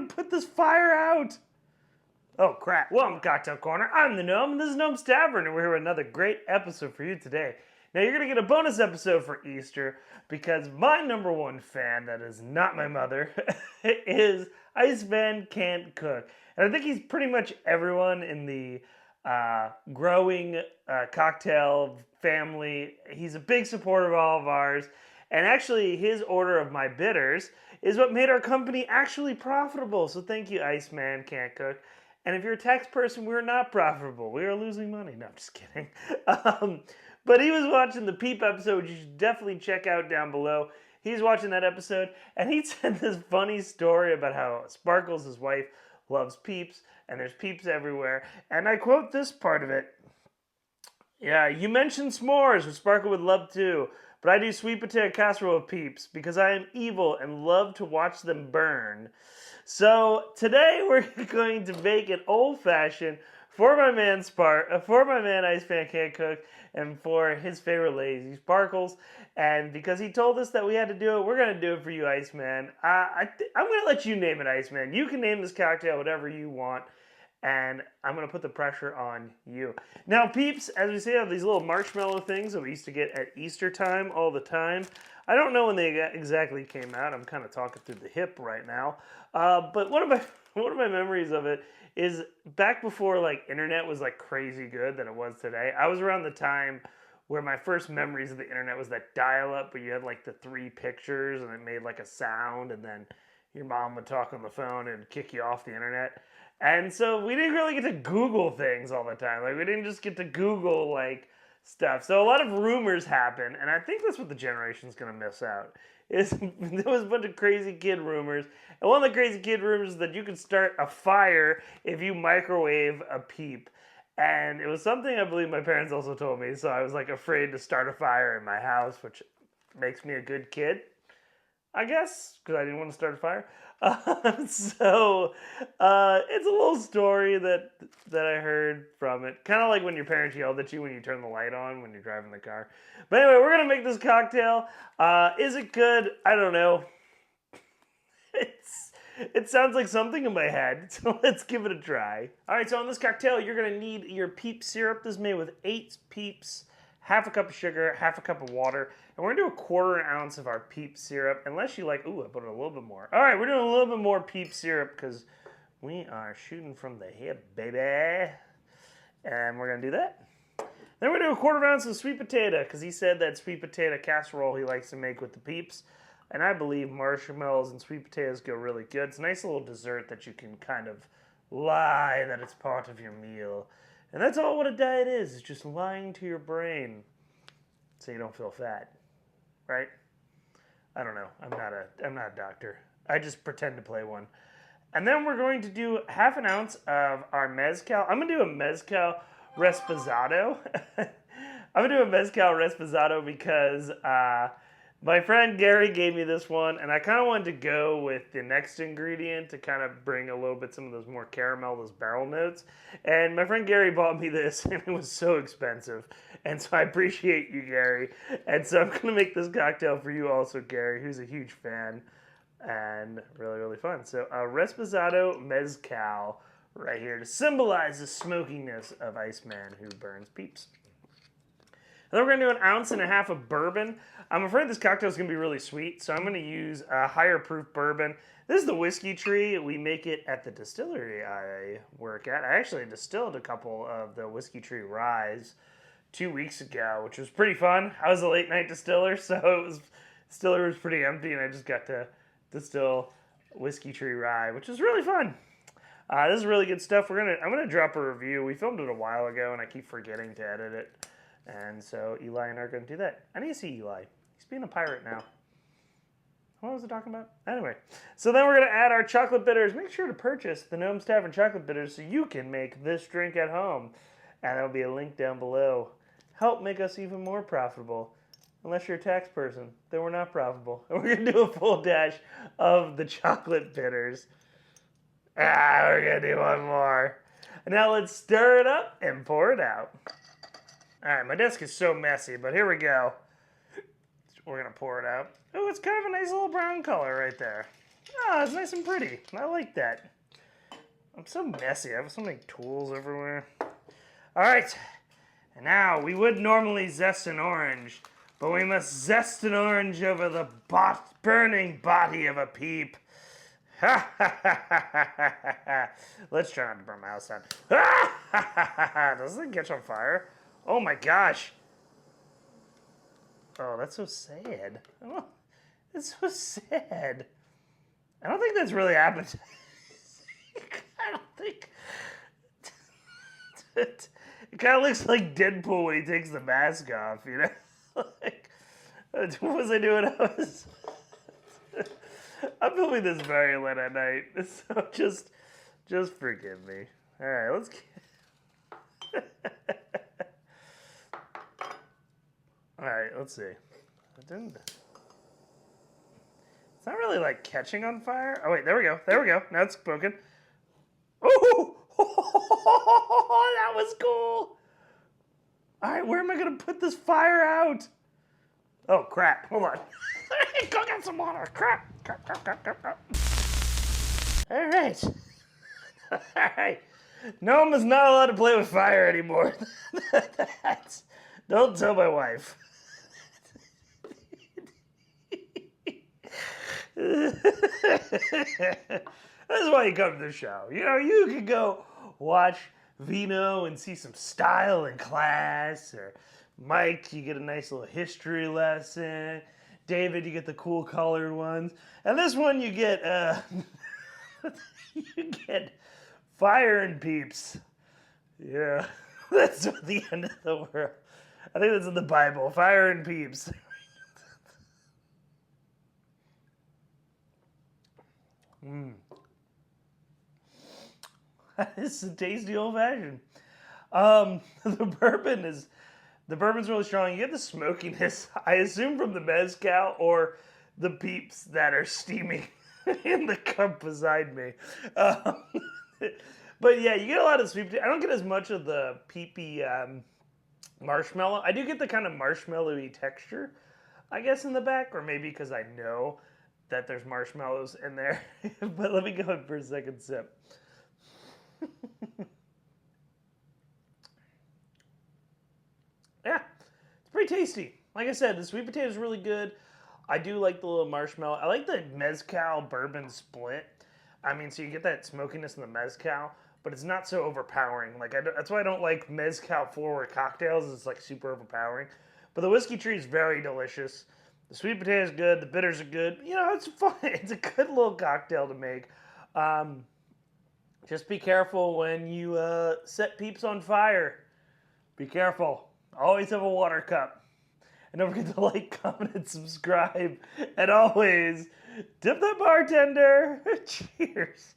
gonna put this fire out. Oh crap. Welcome to Cocktail Corner. I'm the Gnome, and this is Gnome's Tavern, and we're here with another great episode for you today. Now you're gonna get a bonus episode for Easter because my number one fan, that is not my mother, is Iceman Can't Cook. And I think he's pretty much everyone in the growing cocktail family. He's a big supporter of all of ours. And actually, his order of my bitters is what made our company actually profitable. So thank you, Iceman Can't Cook. And if you're a tax person, we're not profitable. We are losing money. No, I'm just kidding. But he was watching the Peep episode, which you should definitely check out down below. He's watching that episode, and he said this funny story about how Sparkles, his wife, loves Peeps, and there's Peeps everywhere. And I quote this part of it. Yeah, you mentioned s'mores, which Sparkle would love too. But I do sweet potato casserole with Peeps because I am evil and love to watch them burn. So today we're going to make an old-fashioned for my man Iceman Can't Cook, and for his favorite lady, Sparkles. And because he told us that we had to do it, we're going to do it for you, Iceman. I'm going to let you name it, Iceman. You can name this cocktail whatever you want. And I'm going to put the pressure on you. Now, Peeps, as we say, have these little marshmallow things that we used to get at Easter time all the time. I don't know when they exactly came out. I'm kind of talking through the hip right now. But one of my memories of it is back before like internet was like crazy good than it was today. I was around the time where my first memories of the internet was that dial-up where you had like the 3 pictures and it made like a sound, and then your mom would talk on the phone and kick you off the internet. And so we didn't really get to Google things all the time. Like, we didn't just get to Google, like, stuff. So a lot of rumors happen, and I think that's what the generation's going to miss out. There was a bunch of crazy kid rumors. And one of the crazy kid rumors is that you could start a fire if you microwave a Peep. And it was something I believe my parents also told me, so I was, like, afraid to start a fire in my house, which makes me a good kid, I guess, because I didn't want to start a fire. It's a little story that I heard from it. Kind of like when your parents yelled at you when you turn the light on when you're driving the car. But anyway, we're going to make this cocktail. Is it good? I don't know. It sounds like something in my head, so let's give it a try. All right, so on this cocktail, you're going to need your Peep syrup. This is made with 8 Peeps, half a cup of sugar, half a cup of water, and we're going to do 1/4 ounce of our Peep syrup, unless you like, ooh, I put a little bit more. All right, we're doing a little bit more Peep syrup because we are shooting from the hip, baby. And we're going to do that. Then we're going to do 1/4 ounce of sweet potato because he said that sweet potato casserole he likes to make with the Peeps. And I believe marshmallows and sweet potatoes go really good. It's a nice little dessert that you can kind of lie that it's part of your meal. And that's all what a diet is. It's just lying to your brain so you don't feel fat. Right? I don't know. I'm not a doctor. I just pretend to play one. And then we're going to do 1/2 ounce of our mezcal. I'm going to do a mezcal reposado. I'm going to do a mezcal reposado because my friend Gary gave me this one, and I kind of wanted to go with the next ingredient to kind of bring a little bit some of those more caramel, those barrel notes. And my friend Gary bought me this, and it was so expensive. And so I appreciate you, Gary. And so I'm going to make this cocktail for you also, Gary, who's a huge fan. And really, really fun. So a reposado mezcal right here to symbolize the smokiness of Iceman who burns Peeps. And then we're going to do 1.5 ounces of bourbon. I'm afraid this cocktail is going to be really sweet, so I'm going to use a higher proof bourbon. This is the Whiskey Tree. We make it at the distillery I work at. I actually distilled a couple of the Whiskey Tree ryes 2 weeks ago, which was pretty fun. I was a late night distiller, so distillery was pretty empty, and I just got to distill Whiskey Tree rye, which was really fun. This is really good stuff. I'm gonna drop a review. We filmed it a while ago, and I keep forgetting to edit it. And so Eli and I are going to do that. I need to see Eli. He's being a pirate now. What was I talking about? Anyway, so then we're going to add our chocolate bitters. Make sure to purchase the Gnome's Tavern chocolate bitters so you can make this drink at home. And there'll be a link down below. Help make us even more profitable. Unless you're a tax person, then we're not profitable. And we're going to do a full dash of the chocolate bitters. We're going to do one more. And now let's stir it up and pour it out. All right, my desk is so messy, but here we go. We're going to pour it out. Oh, it's kind of a nice little brown color right there. Oh, it's nice and pretty. I like that. I'm so messy. I have so many tools everywhere. All right. And now, we would normally zest an orange, but we must zest an orange over the burning body of a peep. Ha ha ha ha ha ha. Let's try not to burn my house down. Ha ha ha ha ha. Does this thing catch on fire? Oh my gosh. Oh, that's so sad. Oh, it's so sad. I don't think that's really appetizing. I don't think. It kind of looks like Deadpool when he takes the mask off, you know? Like, what was I doing? I'm filming this very late at night, so just forgive me. All right, let's all right, let's see. It's not really like catching on fire. Oh wait, there we go. There we go. Now it's smoking. Oh, that was cool. All right, where am I gonna put this fire out? Oh crap! Hold on. Go get some water. Crap. All right. All right. Gnome is not allowed to play with fire anymore. Don't tell my wife. That's why you come to the show. You know, you could go watch Vino and see some style in class, or Mike, you get a nice little history lesson. David, you get the cool colored ones. And this one you get you get fire and peeps. Yeah. That's the end of the world. I think that's in the Bible. Fire and peeps. This is a tasty old fashioned. The bourbon's really strong. You get the smokiness, I assume, from the mezcal or the peeps that are steaming in the cup beside me. But yeah, you get a lot of sweet potato. I don't get as much of the peepy marshmallow. I do get the kind of marshmallowy texture, I guess, in the back, or maybe because I know that there's marshmallows in there. But let me go in for a second sip. Yeah, it's pretty tasty. Like I said, the sweet potato is really good. I do like the little marshmallow. I like the mezcal bourbon split. I mean, so you get that smokiness in the mezcal, but it's not so overpowering. Like that's why I don't like mezcal forward cocktails. It's like super overpowering. But the whiskey tree is very delicious. The sweet potato is good. The bitters are good. You know, it's fun. It's a good little cocktail to make. Just be careful when you set peeps on fire. Be careful. Always have a water cup. And don't forget to like, comment, and subscribe. And always, tip that bartender. Cheers.